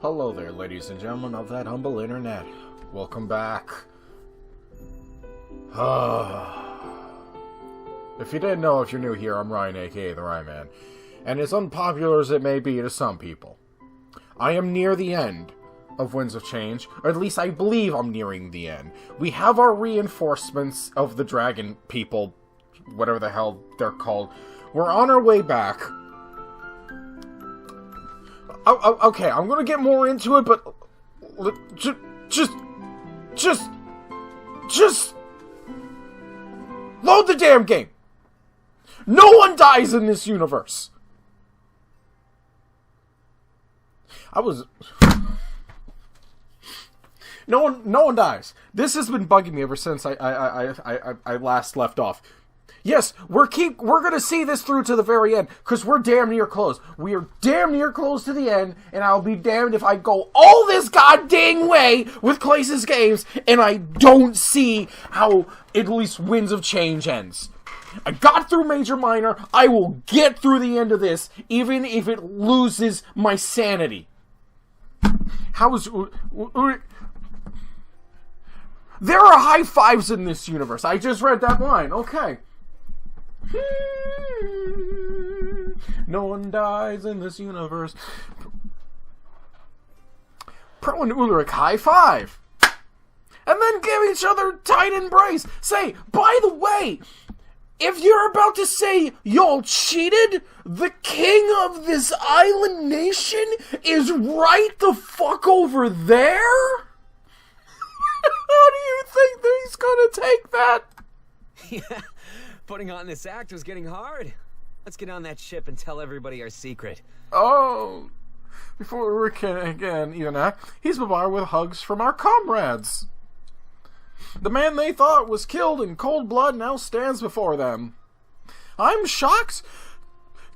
Hello there, ladies and gentlemen of that humble internet. Welcome back. If you didn't know, if you're new here, I'm Ryan, aka the Ryan Man. And as unpopular as it may be to some people, I am near the end of Winds of Change, or at least I believe I'm nearing the end. We have our reinforcements of the dragon people, whatever the hell they're called. We're on our way back. Okay, I'm gonna get more into it, but just load the damn game. No one dies in this universe. No one dies. This has been bugging me ever since I last left off. Yes, we're gonna see this through to the very end, because we're damn near close. We are damn near close to the end, and I'll be damned if I go all this goddamn way with Clasis Games, and I don't see how at least Winds of Change ends. I got through Major Minor, I will get through the end of this, even if it loses my sanity. There are high fives in this universe. I just read that line. Okay. No one dies in this universe. Pro and Ulrich high five. And then give each other a tight embrace. Say, by the way, if you're about to say y'all cheated, the king of this island nation is right the fuck over there? How do you think that he's gonna take that? Yeah, putting on this act was getting hard. Let's get on that ship and tell everybody our secret. Oh, before we can again even act, he's bombarded with hugs from our comrades. The man they thought was killed in cold blood now stands before them. I'm shocked,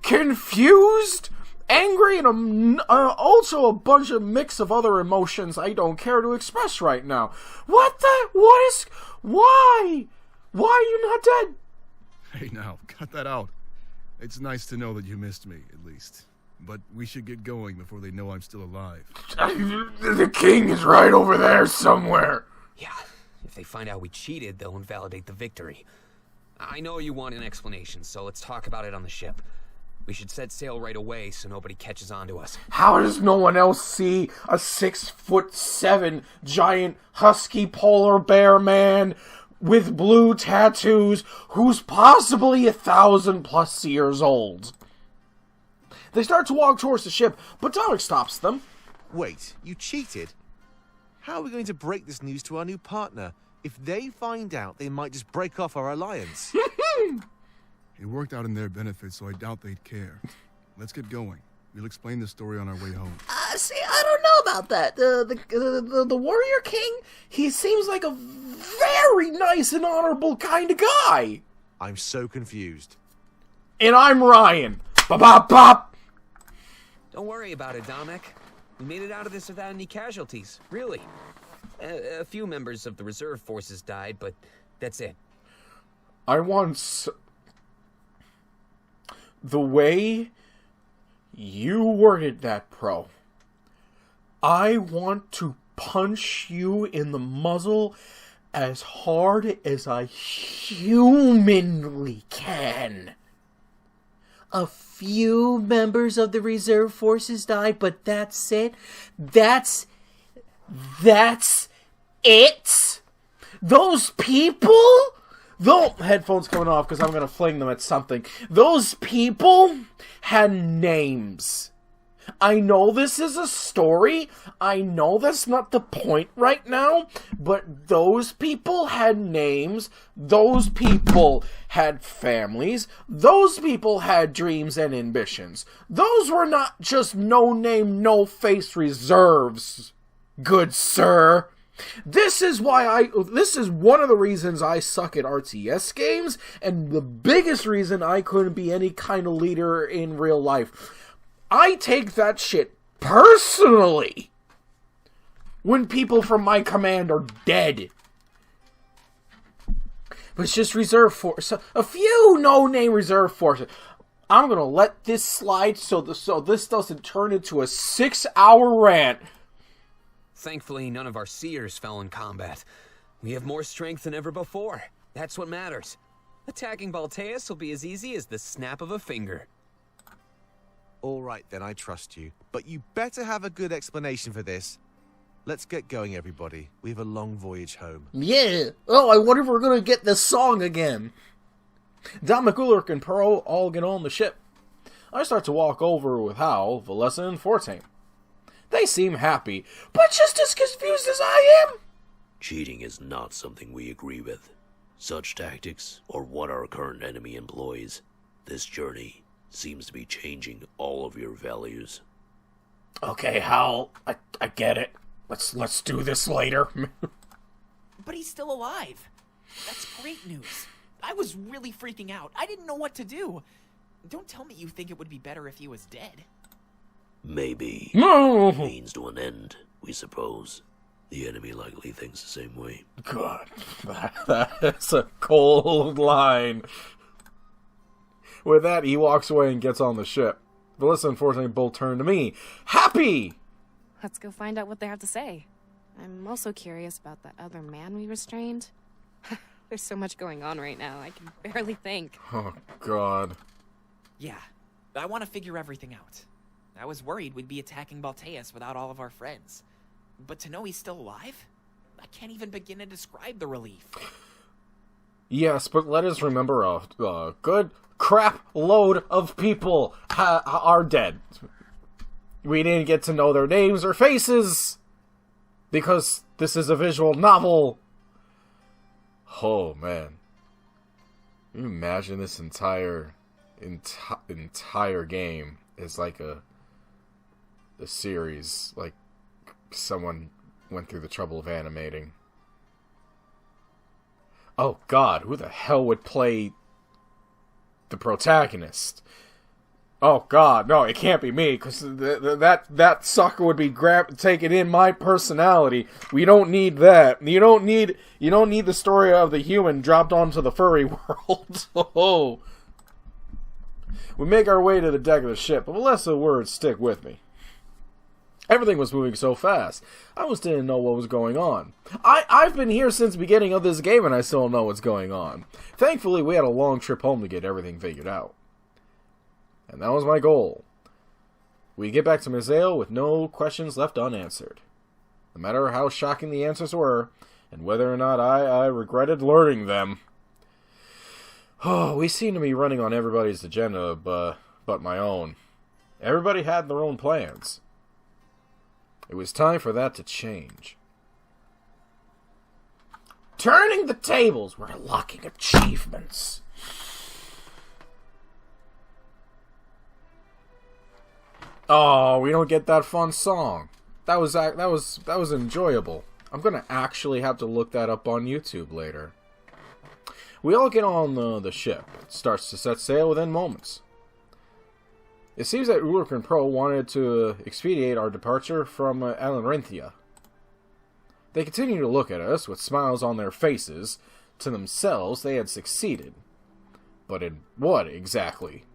confused, angry, and also a bunch of mix of other emotions I don't care to express right now. Why? Why are you not dead? Hey now, cut that out. It's nice to know that you missed me, at least. But we should get going before they know I'm still alive. The king is right over there somewhere. Yeah, if they find out we cheated, they'll invalidate the victory. I know you want an explanation, so let's talk about it on the ship. We should set sail right away so nobody catches on to us. How does no one else see a 6'7" giant husky polar bear man with blue tattoos who's possibly 1,000+ years old? They start to walk towards the ship, but Dalek stops them. Wait, you cheated? How are we going to break this news to our new partner? If they find out, they might just break off our alliance. It worked out in their benefit, so I doubt they'd care. Let's get going. We'll explain the story on our way home. See, I don't know about that. The Warrior King, he seems like a very nice and honorable kind of guy. I'm so confused. And I'm Ryan. Bop. Don't worry about it, Dominic. We made it out of this without any casualties, really. A few members of the reserve forces died, but that's it. The way you worded that, Pro, I want to punch you in the muzzle as hard as I humanly can. A few members of the reserve forces died, but that's it? That's it? Those people? Headphones coming off because I'm going to fling them at something. Those people had names. I know this is a story. I know that's not the point right now. But those people had names. Those people had families. Those people had dreams and ambitions. Those were not just no-name, no-face reserves, good sir. This is one of the reasons I suck at RTS games, and the biggest reason I couldn't be any kind of leader in real life. I take that shit personally when people from my command are dead. But it's just reserve force. A few no-name reserve forces. I'm gonna let this slide so this doesn't turn into a 6-hour rant. Thankfully, none of our seers fell in combat. We have more strength than ever before. That's what matters. Attacking Balteus will be as easy as the snap of a finger. All right, then, I trust you. But you better have a good explanation for this. Let's get going, everybody. We have a long voyage home. Yeah. Oh, I wonder if we're gonna get this song again. Dominic, Ulrich, and Pearl all get on the ship. I start to walk over with Hal, Valessa, and Forte. They seem happy, but just as confused as I am. Cheating is not something we agree with. Such tactics are what our current enemy employs. This journey seems to be changing all of your values. Okay, Hal, I get it. Let's do this later. But he's still alive. That's great news. I was really freaking out. I didn't know what to do. Don't tell me you think it would be better if he was dead. Maybe. No. Means to an end, we suppose. The enemy likely thinks the same way. God, that's a cold line. With that, he walks away and gets on the ship. Valessa and Forte both turn to me. Happy! Let's go find out what they have to say. I'm also curious about that other man we restrained. There's so much going on right now, I can barely think. Oh, God. Yeah, I want to figure everything out. I was worried we'd be attacking Balteus without all of our friends. But to know he's still alive? I can't even begin to describe the relief. Yes, but let us remember a good crap load of people are dead. We didn't get to know their names or faces because this is a visual novel. Oh, man. Can you imagine this entire game is like a series, like someone went through the trouble of animating. Oh, God, who the hell would play the protagonist? Oh, God, no, it can't be me, because that sucker would be taking in my personality. We don't need that. You don't need the story of the human dropped onto the furry world. Oh. We make our way to the deck of the ship, but less of words stick with me. Everything was moving so fast. I almost didn't know what was going on. I've been here since the beginning of this game, and I still don't know what's going on. Thankfully, we had a long trip home to get everything figured out. And that was my goal. We get back to Mazeo with no questions left unanswered. No matter how shocking the answers were, and whether or not I regretted learning them. Oh, we seem to be running on everybody's agenda, but my own. Everybody had their own plans. It was time for that to change. Turning the tables, we're unlocking achievements. Oh, we don't get that fun song. That was enjoyable. I'm gonna actually have to look that up on YouTube later. We all get on the ship. It starts to set sail within moments. It seems that Ulrich and Pearl wanted to expedite our departure from Alarinthia. They continue to look at us with smiles on their faces. To themselves, they had succeeded. But in what exactly?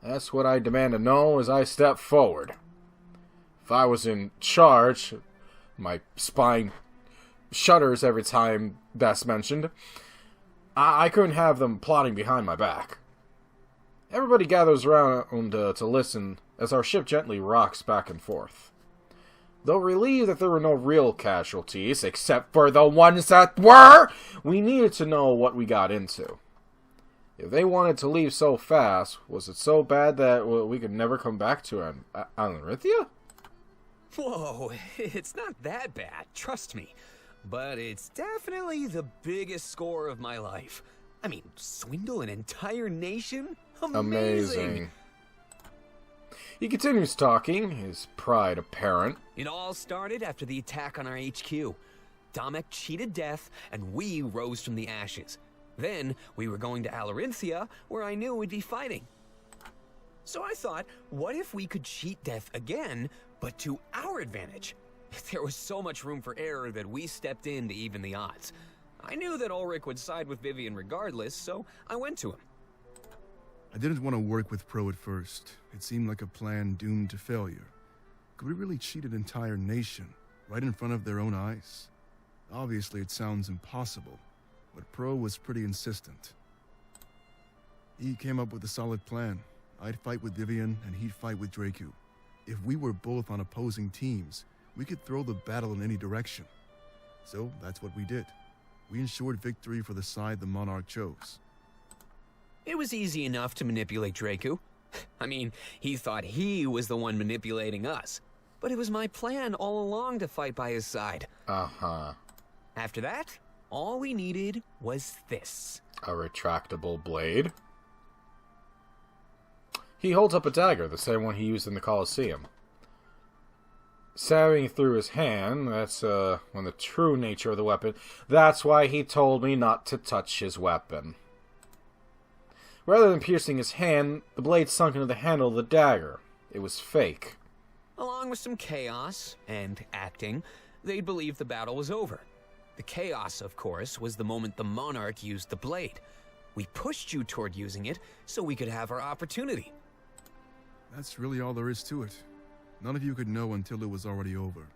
That's what I demand to know as I step forward. If I was in charge, my spine shudders every time that's mentioned. I couldn't have them plotting behind my back. Everybody gathers around to listen as our ship gently rocks back and forth. Though relieved that there were no real casualties, except for the ones that were, we needed to know what we got into. If they wanted to leave so fast, was it so bad that we could never come back to Alarinthia? Whoa, it's not that bad, trust me. But it's definitely the biggest score of my life. I mean, swindle an entire nation? Amazing. He continues talking, his pride apparent. It all started after the attack on our HQ. Domek cheated death, and we rose from the ashes. Then, we were going to Alarinthia, where I knew we'd be fighting. So I thought, what if we could cheat death again, but to our advantage? There was so much room for error that we stepped in to even the odds. I knew that Ulrich would side with Vivian regardless, so I went to him. I didn't want to work with Pro at first. It seemed like a plan doomed to failure. Could we really cheat an entire nation, right in front of their own eyes? Obviously, it sounds impossible, but Pro was pretty insistent. He came up with a solid plan. I'd fight with Vivian, and he'd fight with Draku. If we were both on opposing teams, we could throw the battle in any direction. So that's what we did. We ensured victory for the side the Monarch chose. It was easy enough to manipulate Draku. I mean, he thought he was the one manipulating us. But it was my plan all along to fight by his side. Uh-huh. After that, all we needed was this. A retractable blade. He holds up a dagger, the same one he used in the Colosseum. Stabbing through his hand, that's, when the true nature of the weapon. That's why he told me not to touch his weapon. Rather than piercing his hand, the blade sunk into the handle of the dagger. It was fake. Along with some chaos and acting, they'd believe the battle was over. The chaos, of course, was the moment the Monarch used the blade. We pushed you toward using it so we could have our opportunity. That's really all there is to it. None of you could know until it was already over.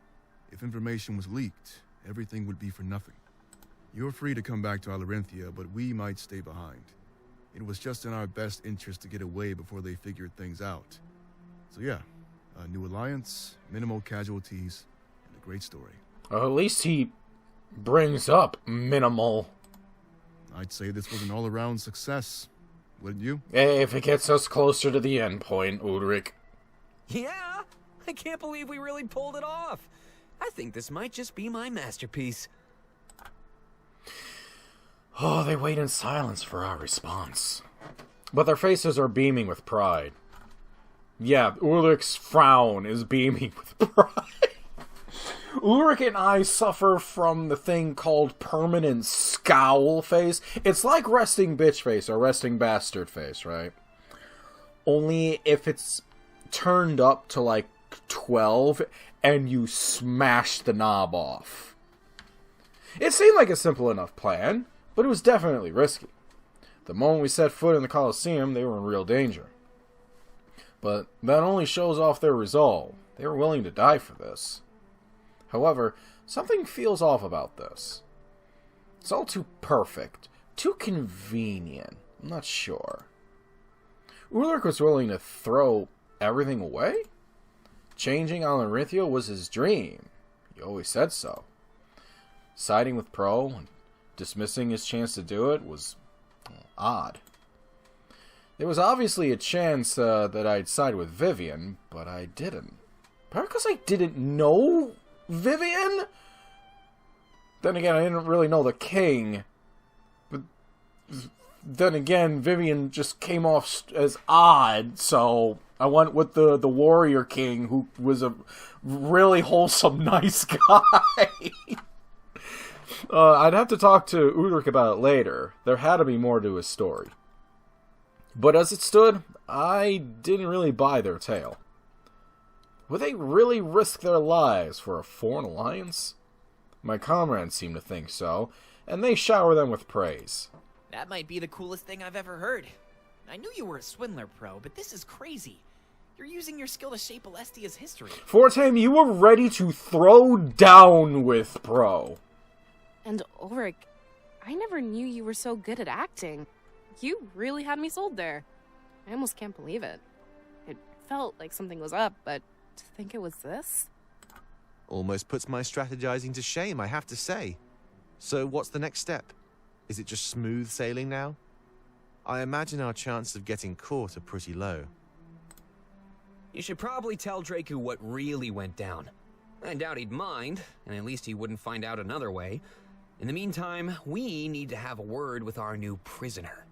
If information was leaked, everything would be for nothing. You're free to come back to Alarinthia, but we might stay behind. It was just in our best interest to get away before they figured things out. So yeah, a new alliance, minimal casualties, and a great story. At least he brings up minimal. I'd say this was an all-around success, wouldn't you? If it gets us closer to the end point, Udrik. Yeah, I can't believe we really pulled it off. I think this might just be my masterpiece. Oh, they wait in silence for our response. But their faces are beaming with pride. Yeah, Ulrich's frown is beaming with pride. Ulrich and I suffer from the thing called permanent scowl face. It's like resting bitch face or resting bastard face, right? Only if it's turned up to like 12 and you smash the knob off. It seemed like a simple enough plan, but it was definitely risky. The moment we set foot in the Colosseum, they were in real danger. But that only shows off their resolve. They were willing to die for this. However, something feels off about this. It's all too perfect, too convenient. I'm not sure. Ulrich was willing to throw everything away? Changing Alarinthia was his dream. He always said so. Siding with Pro and dismissing his chance to do it was odd. There was obviously a chance that I'd side with Vivian, but I didn't. Probably because I didn't know Vivian? Then again, I didn't really know the king. But then again, Vivian just came off as odd, so I went with the warrior king, who was a really wholesome, nice guy. I'd have to talk to Ulrich about it later. There had to be more to his story. But as it stood, I didn't really buy their tale. Would they really risk their lives for a foreign alliance? My comrades seem to think so, and they shower them with praise. That might be the coolest thing I've ever heard. I knew you were a swindler, Pro, but this is crazy. You're using your skill to shape Alestia's history. Fortem, you were ready to throw down with Pro. And Ulrich, I never knew you were so good at acting. You really had me sold there. I almost can't believe it. It felt like something was up, but to think it was this? Almost puts my strategizing to shame, I have to say. So what's the next step? Is it just smooth sailing now? I imagine our chances of getting caught are pretty low. You should probably tell Draku what really went down. I doubt he'd mind, and at least he wouldn't find out another way. In the meantime, we need to have a word with our new prisoner.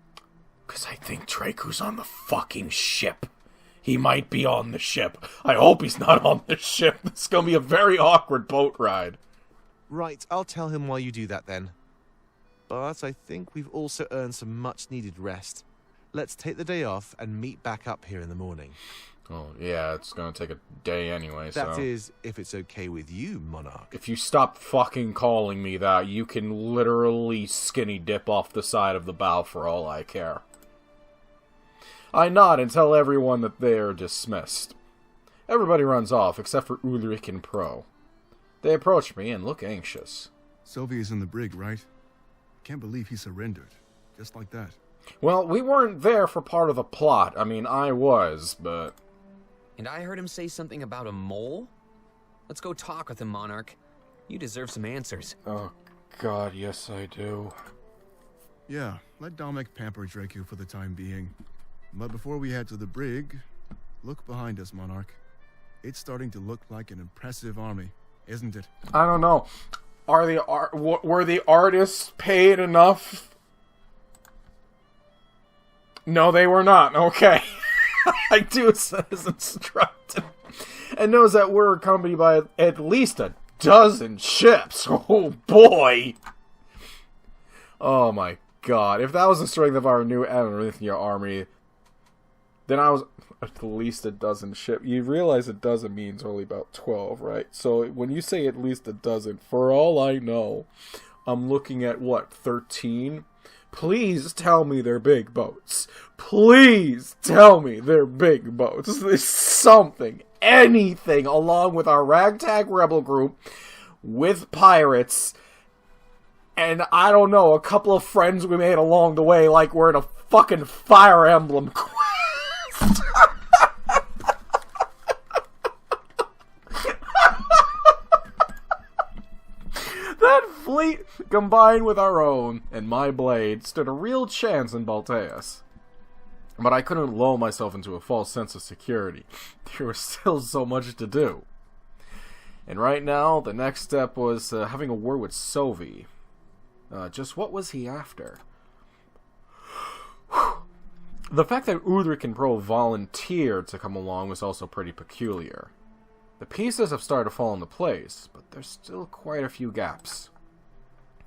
'Cause I think Draku's on the fucking ship. He might be on the ship. I hope he's not on the ship. It's gonna be a very awkward boat ride. Right, I'll tell him while you do that then. But I think we've also earned some much-needed rest. Let's take the day off and meet back up here in the morning. Oh, yeah, it's gonna take a day anyway, so... That is, if it's okay with you, Monarch. If you stop fucking calling me that, you can literally skinny dip off the side of the bow for all I care. I nod and tell everyone that they are dismissed. Everybody runs off except for Ulrich and Pro. They approach me and look anxious. Sylvie is in the brig, right? Can't believe he surrendered. Just like that. Well, we weren't there for part of the plot. I mean, I was, but... And I heard him say something about a mole? Let's go talk with him, Monarch. You deserve some answers. Oh, God, yes I do. Yeah, let Dominic pamper Dracu for the time being. But before we head to the brig, look behind us, Monarch. It's starting to look like an impressive army, isn't it? I don't know. Were the artists paid enough? No, they were not. Okay. I do as instructed. And knows that we're accompanied by at least a dozen ships. Oh, boy. Oh, my God. If that was the strength of our new Amarynthia army, then I was at least a dozen ships. You realize a dozen means only about 12, right? So when you say at least a dozen, for all I know, I'm looking at, what, 13? Please tell me they're big boats. Please tell me they're big boats. There's something, anything, along with our ragtag rebel group, with pirates, and I don't know, a couple of friends we made along the way, like we're in a fucking Fire Emblem quest. That fleet, combined with our own, and my blade, stood a real chance in Balteus. But I couldn't lull myself into a false sense of security. There was still so much to do. And right now, the next step was having a word with Sovi. Just what was he after? The fact that Ulrich and Pro volunteered to come along was also pretty peculiar. The pieces have started to fall into place, but there's still quite a few gaps.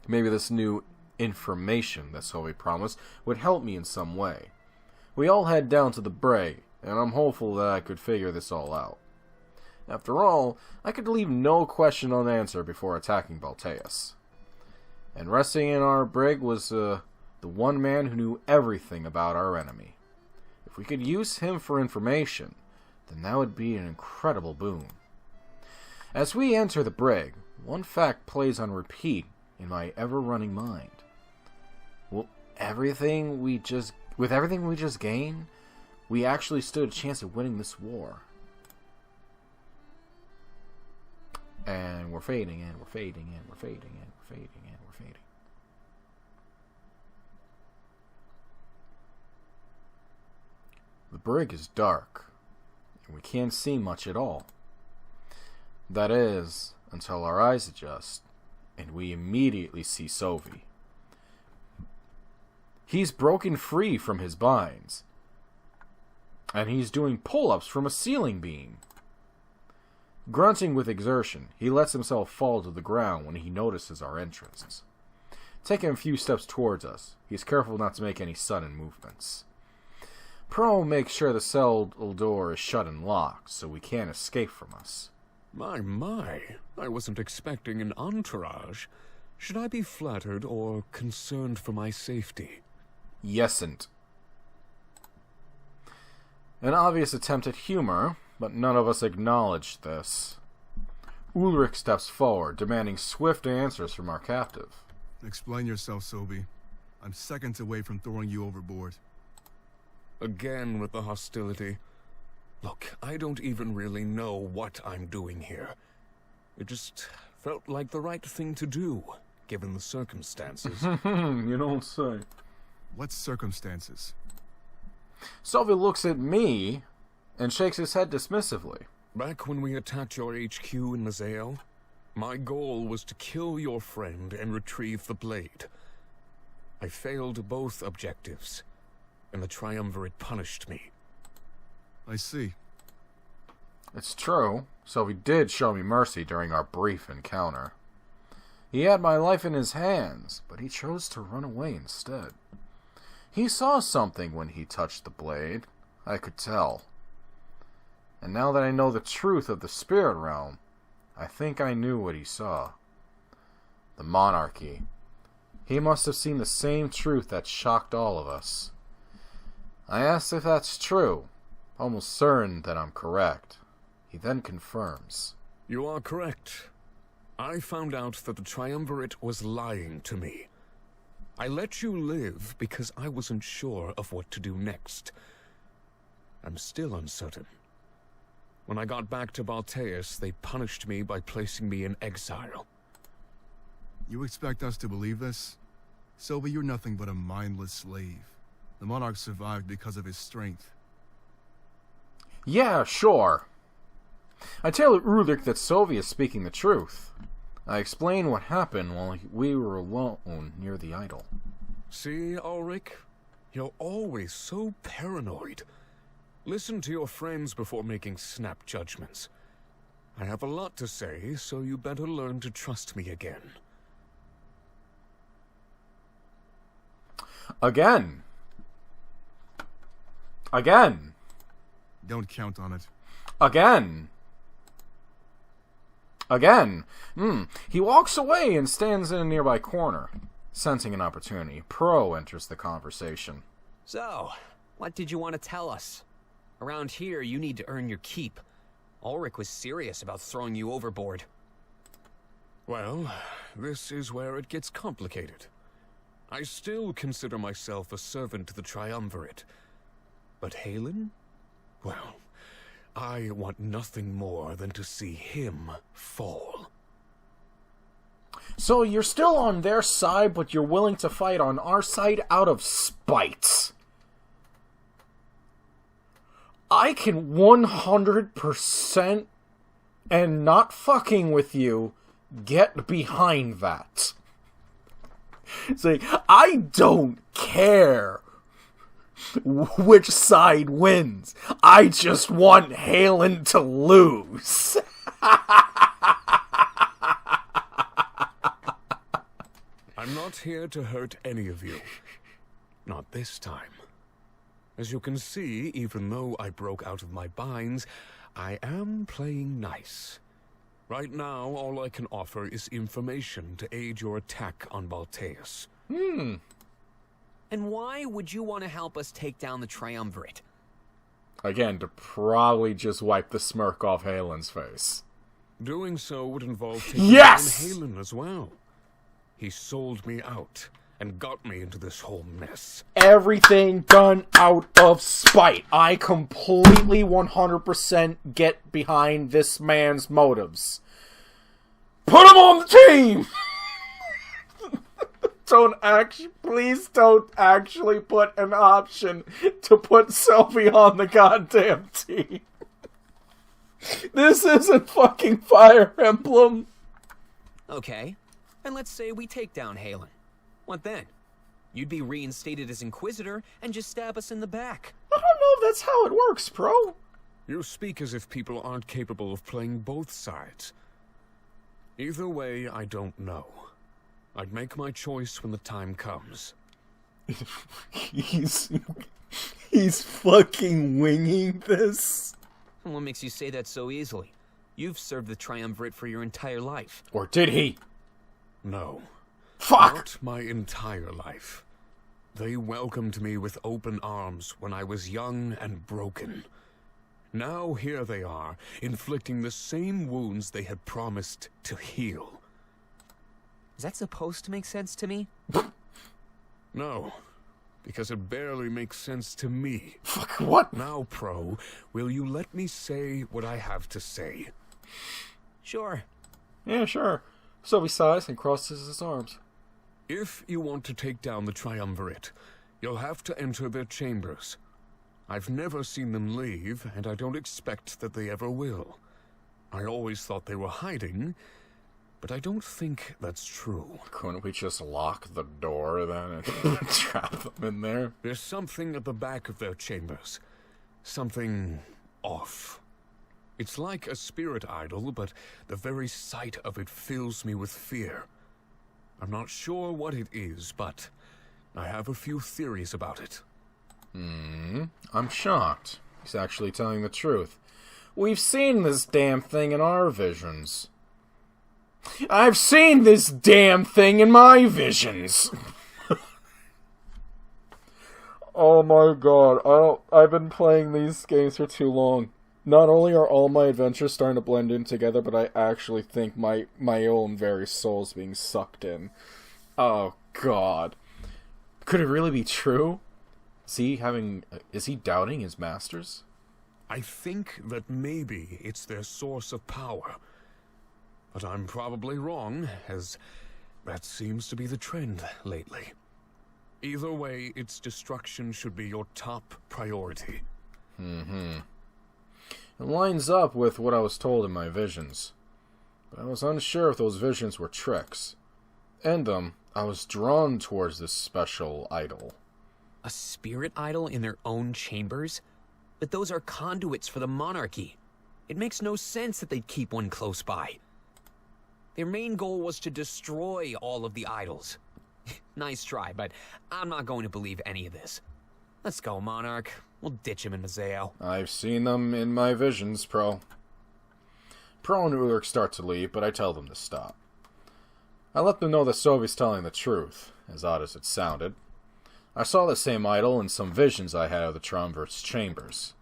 Maybe this new information that Sovi promised would help me in some way. We all head down to the brig, and I'm hopeful that I could figure this all out. After all, I could leave no question unanswered before attacking Balteus. And resting in our brig was the one man who knew everything about our enemy. If we could use him for information, then that would be an incredible boon. As we enter the brig, one fact plays on repeat in my ever-running mind. With everything we just gained, we actually stood a chance of winning this war. And we're fading, and we're fading, and we're fading, and we're fading, and we're fading. The brig is dark, and we can't see much at all. That is, until our eyes adjust, and we immediately see Sovi. He's broken free from his binds, and he's doing pull-ups from a ceiling beam. Grunting with exertion, he lets himself fall to the ground when he notices our entrance. Taking a few steps towards us, he's careful not to make any sudden movements. Pro makes sure the cell door is shut and locked, so we can't escape from us. My, I wasn't expecting an entourage. Should I be flattered or concerned for my safety? Yesn't. An obvious attempt at humor, but none of us acknowledged this. Ulrich steps forward, demanding swift answers from our captive. Explain yourself, Sobi. I'm seconds away from throwing you overboard. Again with the hostility. Look, I don't even really know what I'm doing here. It just felt like the right thing to do, given the circumstances. You don't say. What circumstances? Sovi looks at me and shakes his head dismissively. Back when we attacked your HQ in Mazeo, my goal was to kill your friend and retrieve the blade. I failed both objectives, and the Triumvirate punished me. I see. It's true, Sovi did show me mercy during our brief encounter. He had my life in his hands, but he chose to run away instead. He saw something when he touched the blade, I could tell. And now that I know the truth of the spirit realm, I think I knew what he saw. The monarchy. He must have seen the same truth that shocked all of us. I asked if that's true, almost certain that I'm correct. He then confirms. You are correct. I found out that the Triumvirate was lying to me. I let you live because I wasn't sure of what to do next. I'm still uncertain. When I got back to Balteus, they punished me by placing me in exile. You expect us to believe this? Sylvie, you're nothing but a mindless slave. The Monarch survived because of his strength. Yeah, sure. I tell Ulrich that Sylvie is speaking the truth. I explain what happened while we were alone near the idol. See, Ulrich? You're always so paranoid. Listen to your friends before making snap judgments. I have a lot to say, so you better learn to trust me again. Again. Again. Don't count on it. Again. Again. He walks away and stands in a nearby corner. Sensing an opportunity, Pro enters the conversation. So, what did you want to tell us? Around here, you need to earn your keep. Ulrich was serious about throwing you overboard. Well, this is where it gets complicated. I still consider myself a servant to the Triumvirate. But Halen? Well, I want nothing more than to see him fall. So you're still on their side, but you're willing to fight on our side out of spite. I can 100% and not fucking with you get behind that. Say, I don't care which side wins. I just want Halen to lose. I'm not here to hurt any of you. Not this time. As you can see, even though I broke out of my binds, I am playing nice. Right now, all I can offer is information to aid your attack on Balteus. And why would you want to help us take down the Triumvirate? Again, to probably just wipe the smirk off Halen's face. Doing so would involve taking Yes! down Halen as well. He sold me out and got me into this whole mess. Everything done out of spite. I completely 100% get behind this man's motives. Put him on the team! Please don't actually put an option to put Sylvie on the goddamn team. This isn't fucking Fire Emblem. Okay, and let's say we take down Halen. What then? You'd be reinstated as Inquisitor and just stab us in the back. I don't know if that's how it works, bro. You speak as if people aren't capable of playing both sides. Either way, I don't know. I'd make my choice when the time comes. He's fucking winging this. And what makes you say that so easily? You've served the Triumvirate for your entire life. Or did he? No. Fuck! Not my entire life. They welcomed me with open arms when I was young and broken. Now here they are, inflicting the same wounds they had promised to heal. Is that supposed to make sense to me? No, because it barely makes sense to me. Fuck, what? Now, Pro, will you let me say what I have to say? Sure. Yeah, sure. Sylvie sighs and crosses his arms. If you want to take down the Triumvirate, you'll have to enter their chambers. I've never seen them leave, and I don't expect that they ever will. I always thought they were hiding, but I don't think that's true. Couldn't we just lock the door then and trap them in there? There's something at the back of their chambers. Something off. It's like a spirit idol, but the very sight of it fills me with fear. I'm not sure what it is, but I have a few theories about it. I'm shocked. He's actually telling the truth. We've seen this damn thing in our visions. I've seen this damn thing in my visions. Oh my god, I've been playing these games for too long. Not only are all my adventures starting to blend in together, but I actually think my own very soul is being sucked in. Oh god. Could it really be true? Is he doubting his masters? I think that maybe it's their source of power. But I'm probably wrong, as that seems to be the trend lately. Either way, its destruction should be your top priority. It lines up with what I was told in my visions. But I was unsure if those visions were tricks. In them, I was drawn towards this special idol. A spirit idol in their own chambers? But those are conduits for the monarchy. It makes no sense that they'd keep one close by. Their main goal was to destroy all of the idols. Nice try, but I'm not going to believe any of this. Let's go, Monarch. We'll ditch him in Mazeo. I've seen them in my visions, Pro. Pro and Ulrich start to leave, but I tell them to stop. I let them know that Sovi's telling the truth, as odd as it sounded. I saw the same idol in some visions I had of the Triumvirate's chambers.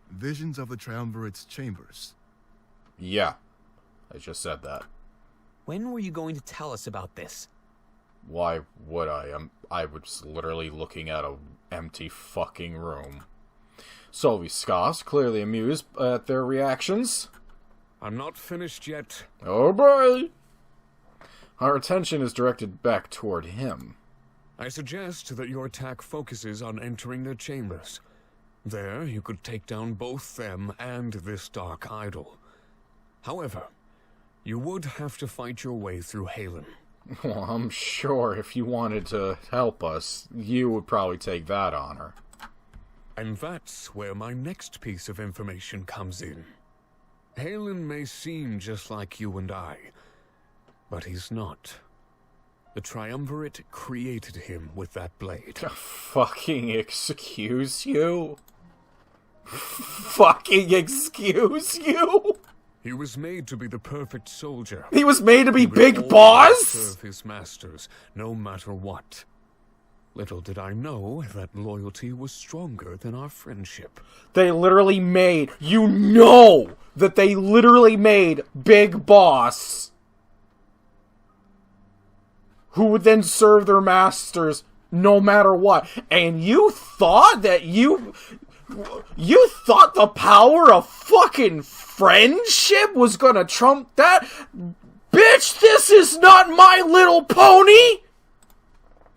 Visions of the Triumvirate's chambers? Yeah, I just said that. When were you going to tell us about this? Why would I? I was literally looking at a empty fucking room. Sovi scoffs, clearly amused at their reactions. I'm not finished yet. Oh boy! Our attention is directed back toward him. I suggest that your attack focuses on entering their chambers. There, you could take down both them and this dark idol. However, you would have to fight your way through Halen. Well, I'm sure if you wanted to help us, you would probably take that honor. And that's where my next piece of information comes in. Halen may seem just like you and I, but he's not. The Triumvirate created him with that blade. Fucking excuse you? Fucking excuse you? He was made to be the perfect soldier. He was made to be He would Big always Boss? serve his masters, no matter what. Little did I know that loyalty was stronger than our friendship. They literally made, you know that they literally made Big Boss, who would then serve their masters no matter what. And you thought that you thought the power of fucking friendship was gonna trump that? Bitch, this is not My Little Pony!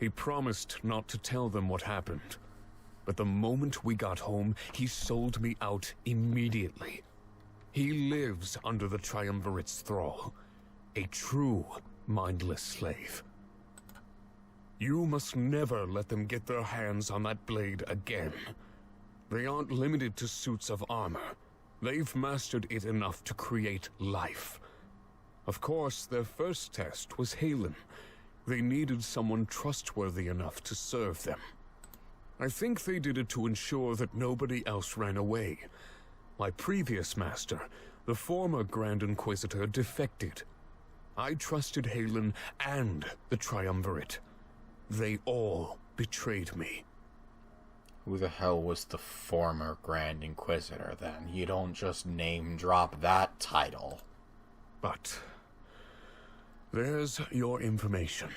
He promised not to tell them what happened. But the moment we got home, he sold me out immediately. He lives under the Triumvirate's thrall. A true, mindless slave. You must never let them get their hands on that blade again. They aren't limited to suits of armor. They've mastered it enough to create life. Of course, their first test was Halen. They needed someone trustworthy enough to serve them. I think they did it to ensure that nobody else ran away. My previous master, the former Grand Inquisitor, defected. I trusted Halen and the Triumvirate. They all betrayed me. Who the hell was the former Grand Inquisitor, then? You don't just name-drop that title. But there's your information.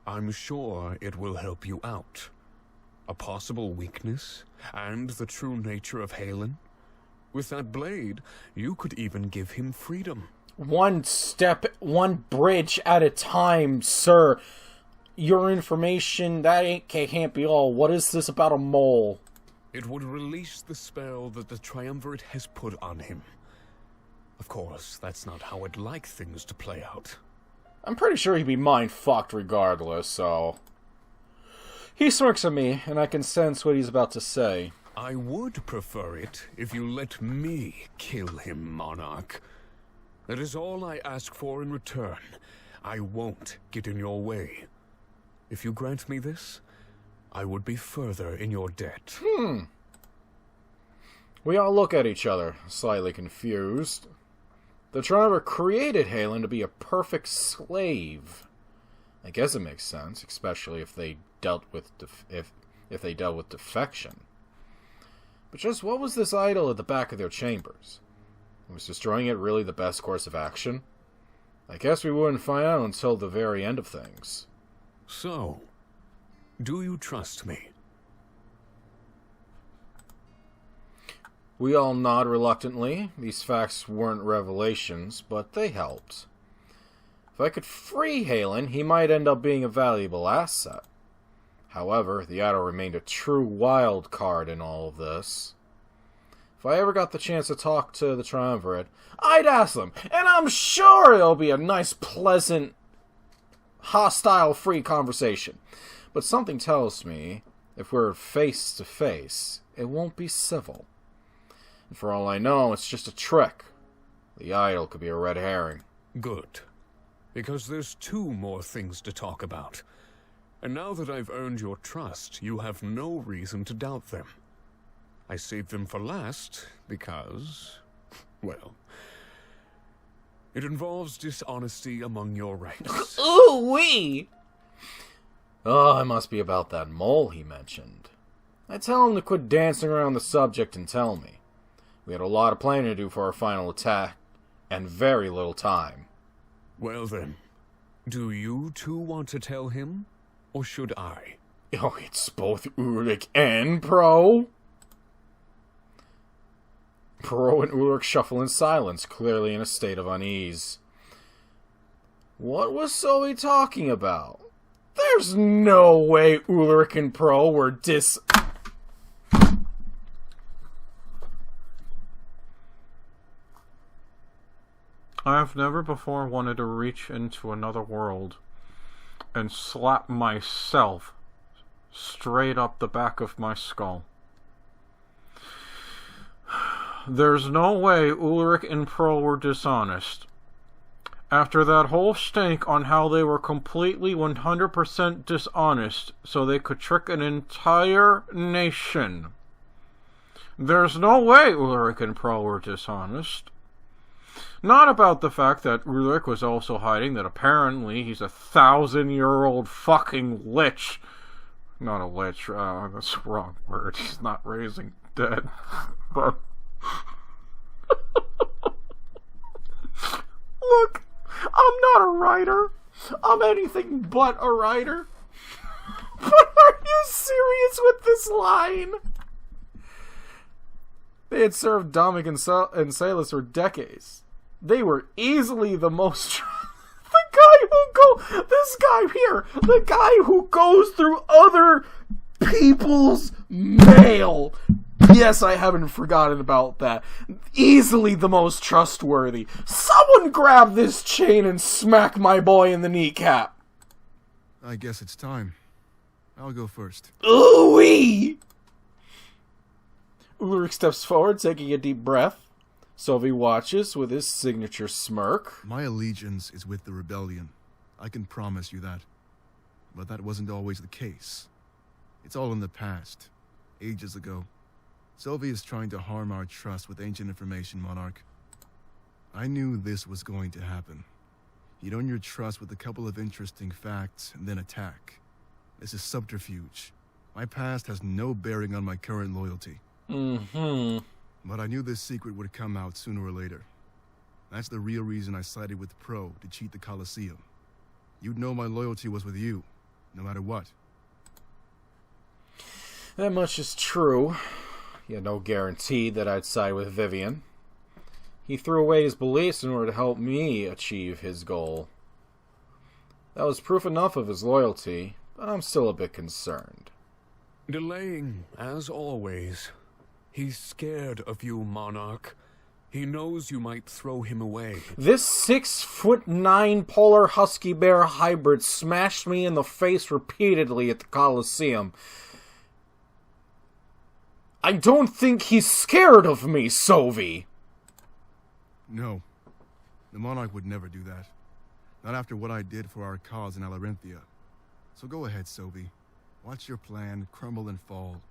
I'm sure it will help you out. A possible weakness, and the true nature of Halen. With that blade, you could even give him freedom. One step, one bridge at a time, sir. Your information, can't be all. What is this about a mole? It would release the spell that the Triumvirate has put on him. Of course, that's not how I'd like things to play out. I'm pretty sure he'd be mind-fucked regardless, so... He smirks at me, and I can sense what he's about to say. I would prefer it if you let me kill him, Monarch. That is all I ask for in return. I won't get in your way. If you grant me this, I would be further in your debt. We all look at each other, slightly confused. The Triumvirate created Halen to be a perfect slave. I guess it makes sense, especially if they dealt with if they dealt with defection. But just what was this idol at the back of their chambers? Was destroying it really the best course of action? I guess we wouldn't find out until the very end of things. So, do you trust me? We all nod reluctantly. These facts weren't revelations, but they helped. If I could free Halen, he might end up being a valuable asset. However, the idol remained a true wild card in all of this. If I ever got the chance to talk to the Triumvirate, I'd ask them, and I'm sure it'll be a nice, pleasant, hostile-free conversation. But something tells me, if we're face to face, it won't be civil. And for all I know, it's just a trick. The idol could be a red herring. Good. Because there's 2 more things to talk about. And now that I've earned your trust, you have no reason to doubt them. I saved them for last because, well, it involves dishonesty among your ranks. Ooh-wee! Oh, it must be about that mole he mentioned. I tell him to quit dancing around the subject and tell me. We had a lot of planning to do for our final attack, and very little time. Well then, do you 2 want to tell him, or should I? Oh, it's both Ulrich and Pro. Pro and Ulrich shuffle in silence, clearly in a state of unease. What was Zoe talking about? There's no way Ulrich and Pro were I have never before wanted to reach into another world and slap myself straight up the back of my skull. There's no way Ulrich and Pro were dishonest. After that whole stink on how they were completely 100% dishonest so they could trick an entire nation. There's no way Ulrich and Pro were dishonest. Not about the fact that Ulrich was also hiding that apparently he's a 1,000-year-old fucking lich. Not a lich, that's the wrong word. He's not raising dead. But look, I'm not a writer. I'm anything but a writer. But are you serious with this line? They had served Dominic and Salas for decades. They were easily the most... This guy here, the guy who goes through other people's mail. Yes, I haven't forgotten about that. Easily the most trustworthy. Someone grab this chain and smack my boy in the kneecap. I guess it's time. I'll go first. Ooh-wee! Ulrich steps forward, taking a deep breath. Sylvie watches with his signature smirk. My allegiance is with the rebellion. I can promise you that. But that wasn't always the case. It's all in the past. Ages ago. Sylvie is trying to harm our trust with ancient information, Monarch. I knew this was going to happen. You'd earn your trust with a couple of interesting facts, and then attack. This is subterfuge. My past has no bearing on my current loyalty. But I knew this secret would come out sooner or later. That's the real reason I sided with Pro to cheat the Colosseum. You'd know my loyalty was with you, no matter what. That much is true. He had no guarantee that I'd side with Vivian. He threw away his beliefs in order to help me achieve his goal. That was proof enough of his loyalty, but I'm still a bit concerned. Delaying, as always. He's scared of you, Monarch. He knows you might throw him away. This 6'9" polar husky bear hybrid smashed me in the face repeatedly at the Colosseum. I don't think he's scared of me, Sovi. No. The Monarch would never do that. Not after what I did for our cause in Alarinthia. So go ahead, Sovi. Watch your plan crumble and fall.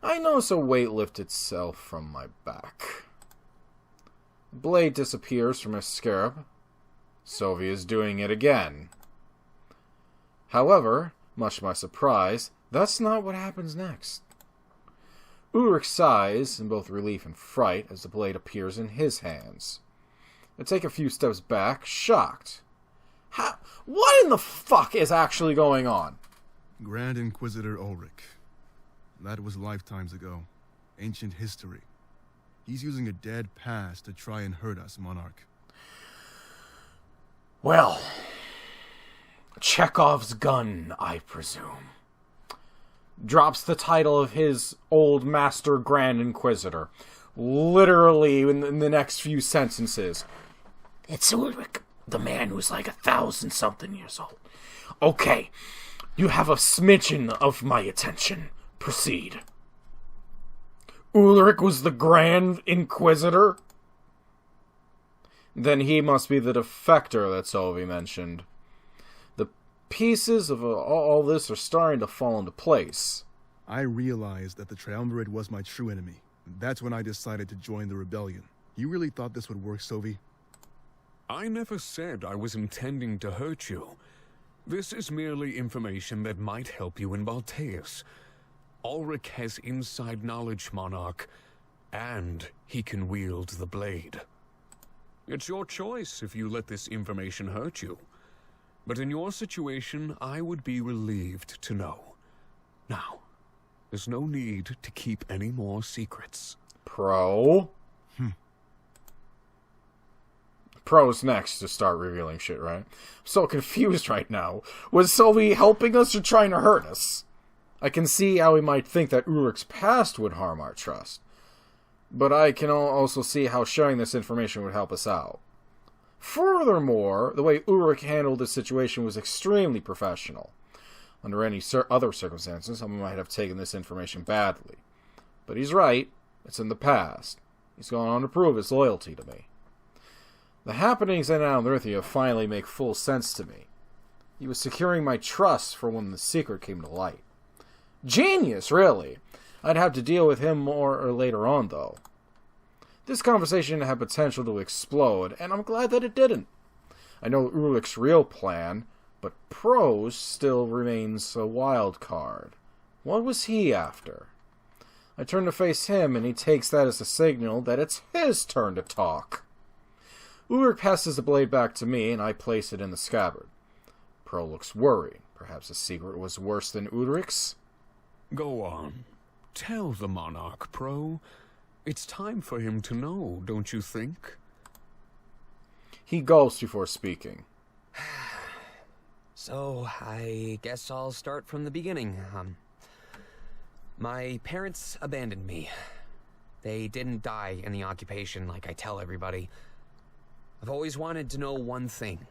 I notice a weight lift itself from my back. The blade disappears from my scarab. Sovi is doing it again. However, much to my surprise, That's not what happens next. Ulrich sighs in both relief and fright as the blade appears in his hands. I take a few steps back, shocked. What in the fuck is actually going on? Grand Inquisitor Ulrich. That was lifetimes ago. Ancient history. He's using a dead past to try and hurt us, Monarch. Well, Chekhov's gun, I presume. Drops the title of his old master Grand Inquisitor. Literally in the next few sentences. It's Ulrich, the man who's like 1,000-something years old. Okay, you have a smidgen of my attention. Proceed. Ulrich was the Grand Inquisitor? Then he must be the defector that Sylvie mentioned. The pieces of all this are starting to fall into place. I realized that the Triumvirate was my true enemy. That's when I decided to join the rebellion. You really thought this would work, Sylvie? I never said I was intending to hurt you. This is merely information that might help you in Balteus. Ulrich has inside knowledge, Monarch, and he can wield the blade. It's your choice if you let this information hurt you. But in your situation, I would be relieved to know. Now, there's no need to keep any more secrets. Pro? Pro's next to start revealing shit, right? I'm so confused right now. Was Sylvie helping us or trying to hurt us? I can see how we might think that Ulrich's past would harm our trust. But I can also see how sharing this information would help us out. Furthermore, the way Ulrich handled this situation was extremely professional. Under any other circumstances, someone might have taken this information badly. But he's right. It's in the past. He's gone on to prove his loyalty to me. The happenings in Alnrithia finally make full sense to me. He was securing my trust for when the secret came to light. Genius, really. I'd have to deal with him more or later on, though. This conversation had potential to explode, and I'm glad that it didn't. I know Ulrich's real plan, but Pro's still remains a wild card. What was he after? I turn to face him, and he takes that as a signal that it's his turn to talk. Ulrich passes the blade back to me, and I place it in the scabbard. Pro looks worried. Perhaps the secret was worse than Ulrich's? Go on. Tell the Monarch, Pro. It's time for him to know, don't you think? He gulps before speaking. So, I guess I'll start from the beginning. My parents abandoned me. They didn't die in the occupation like I tell everybody. I've always wanted to know one thing.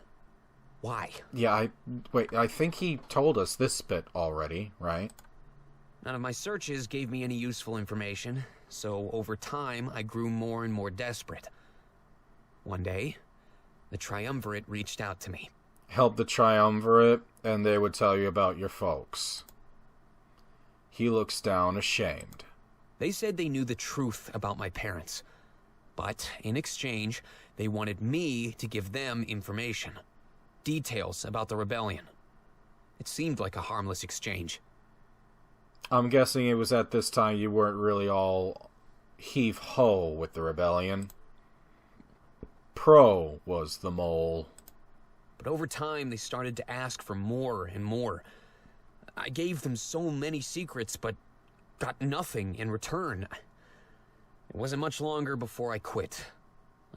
Why? Yeah, I think he told us this bit already, right? None of my searches gave me any useful information, so over time I grew more and more desperate. One day, the Triumvirate reached out to me. Help the Triumvirate, and they would tell you about your folks. He looks down, ashamed. They said they knew the truth about my parents, but in exchange, they wanted me to give them information. Details about the rebellion. It seemed like a harmless exchange. I'm guessing it was at this time you weren't really all heave-ho with the rebellion. Pro was the mole. But over time, they started to ask for more and more. I gave them so many secrets, but got nothing in return. It wasn't much longer before I quit.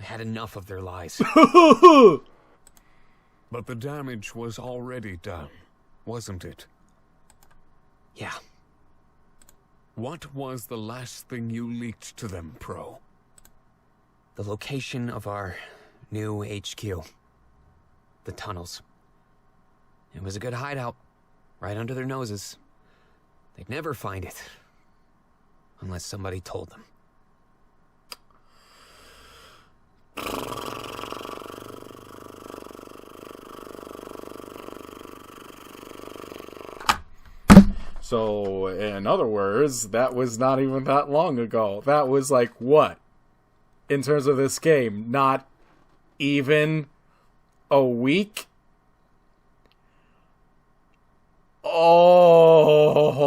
I had enough of their lies. But the damage was already done, wasn't it? Yeah. What was the last thing you leaked to them, Pro? The location of our new HQ. The tunnels. It was a good hideout, right under their noses. They'd never find it, unless somebody told them. So, in other words, that was not even that long ago. That was like, what? In terms of this game, not even a week? Oh.